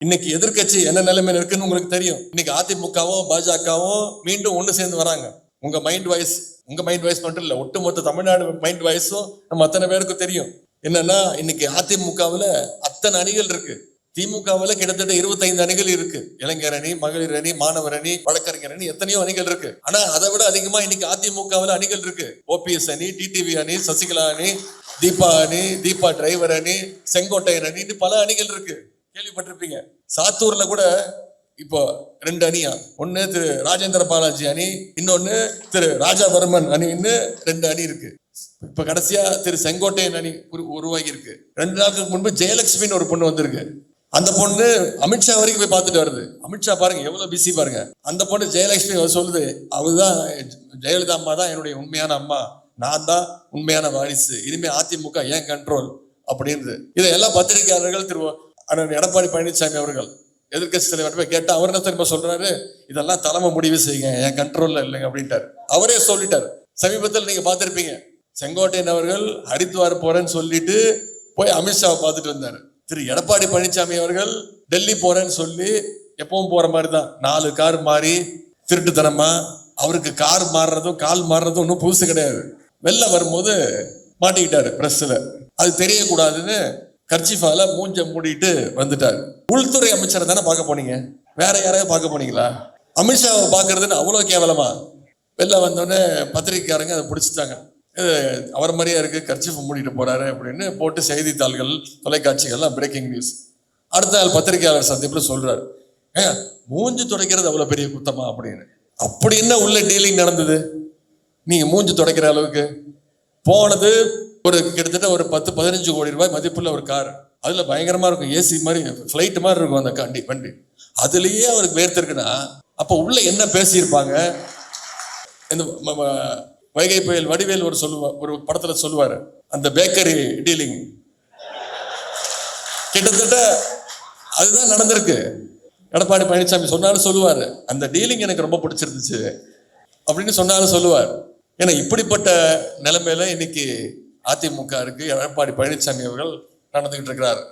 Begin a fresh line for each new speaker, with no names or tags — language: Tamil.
இன்னைக்கு எதிர்க்கட்சி என்ன நிலைமையில இருக்குன்னு உங்களுக்கு தெரியும். இன்னைக்கு அதிமுகவும் பாஜகவும் மீண்டும் ஒண்ணு சேர்ந்து வராங்க. உங்க மைண்ட் வாய்ஸ் மட்டும் இல்ல, ஒட்டுமொத்த தமிழ்நாடு மைண்ட் வாய்ஸும் நம்ம அத்தனை பேருக்கும் தெரியும். என்னன்னா இன்னைக்கு அதிமுகவுல அத்தனை அணிகள் இருக்கு. திமுகவுல கிட்டத்தட்ட 25 அணிகள் இருக்கு. இளைஞர் அணி, மகளிர் அணி, மாணவர் அணி, வழக்கறிஞர் அணி, எத்தனையோ அணிகள் இருக்கு. ஆனா அதை விட அதிகமா இன்னைக்கு அதிமுகவுல அணிகள் இருக்கு. ஓபிஎஸ் அணி, டிடிவி அணி, சசிகலா அணி, தீபா அணி, தீபா டிரைவர் அணி, செங்கோட்டையன் அணி, பல அணிகள் இருக்கு. கேள்விப்பட்டிருப்பீங்க. சாத்தூர்ல கூட இப்போ 2 அணியா, ஒன்னு திரு ராஜேந்திர பாலாஜி அணி, இன்னொன்னு திரு ராஜாவர்மன் அணின்னு 2 அணி இருக்கு. இப்ப கடைசியா திரு செங்கோட்டையன் அணி உருவாகி இருக்கு. 2 நாளுக்கு முன்பு ஜெயலட்சுமின்னு ஒரு பொண்ணு வந்திருக்கு. அந்த பொண்ணு அமித்ஷா வரைக்கும் போய் பார்த்துட்டு வருது. அமித்ஷா பாருங்க எவ்வளவு பிஸி பாருங்க. அந்த பொண்ணு ஜெயலட்சுமி சொல்லுது, அவதான் ஜெயலலிதா அம்மா தான் என்னுடைய உண்மையான அம்மா, நான் தான் உண்மையான வாரிசு, இனிமே அதிமுக ஏன் கண்ட்ரோல் அப்படின்னு. இதையெல்லாம் பத்திரிகையாளர்கள் திரு எடப்பாடி பழனிசாமி அவர்கள் எதிர்கட்சி தலைவர் கேட்டா அவர் என்ன திரும்ப சொல்றாரு, இதெல்லாம் தலைமை முடிவு செய்யுங்க, என் கண்ட்ரோல்ல இல்லைங்க அப்படின்ட்டாரு. அவரே சொல்லிட்டாரு. சமீபத்தில் நீங்க பார்த்திருப்பீங்க, செங்கோட்டையன் அவர்கள் ஹரித்வார் போறேன்னு சொல்லிட்டு போய் அமித்ஷாவை பார்த்துட்டு வந்தாரு. திரு எடப்பாடி பழனிசாமி அவர்கள் டெல்லி போறேன்னு சொல்லி எப்பவும் போற மாதிரி தான் 4 கார் மாறி திருட்டுத்தனமா, அவருக்கு கார் மாறுறதும் கால் மாறுறதும் ஒன்றும் புதுசு கிடையாது. வெளில வரும்போது மாட்டிக்கிட்டாரு பிரஸ்ல. அது தெரியக்கூடாதுன்னு கர்ச்சிஃபால மூஞ்ச மூடிட்டு வந்துட்டாரு. உள்துறை அமைச்சரை தானே பார்க்க போனீங்க, வேற யாரையும் பார்க்க போனீங்களா? அமித்ஷாவை பார்க்கறதுன்னு அவ்வளோ கேவலமா? வெளில வந்தோடனே பத்திரிகைக்காரங்க அதை பிடிச்சிட்டாங்க. அவர் மாதிரியா இருக்கு, கர்ச்சிஃபை மூடிட்டு போறாரு அப்படின்னு போட்டு செய்தித்தாள்கள், தொலைக்காட்சிகள்லாம் பிரேக்கிங் நியூஸ். அடுத்த நாள் பத்திரிகையாளர் சந்திப்புல சொல்றாரு, மூஞ்சி துடைக்கிறது அவ்வளவு பெரிய குத்தமா அப்படின்னு. அப்படி என்ன உள்ள டீலிங் நடந்தது? நீங்க மூஞ்சி துடைக்கிற அளவுக்கு போனது ஒரு கிட்டத்தட்ட ஒரு 10-15 கோடி ரூபாய் மதிப்புள்ள ஒரு கார். அதுல பயங்கரமா இருக்கும், ஏசி மாதிரி பிளைட் மாதிரி இருக்கும் அந்த வண்டி. அதுலயே அவருக்கு வேர்த்திருக்குன்னா அப்ப உள்ள என்ன பேசியிருப்பாங்க? இந்த வைகை புயல் வடிவேல் ஒரு படத்துல சொல்லுவாரு, அந்த பேக்கரி டீலிங் கிட்டத்தட்ட அதுதான் நடந்திருக்கு. எடப்பாடி பழனிசாமி சொன்னாலும் சொல்லுவாரு, அந்த டீலிங் எனக்கு ரொம்ப பிடிச்சிருந்துச்சு அப்படின்னு சொன்னாலும் சொல்லுவார். ஏன்னா இப்படிப்பட்ட நிலைமையில இன்னைக்கு அதிமுக இருக்கு. எடப்பாடி பழனிசாமி அவர்கள் நடந்துகிட்டு இருக்கிறார்.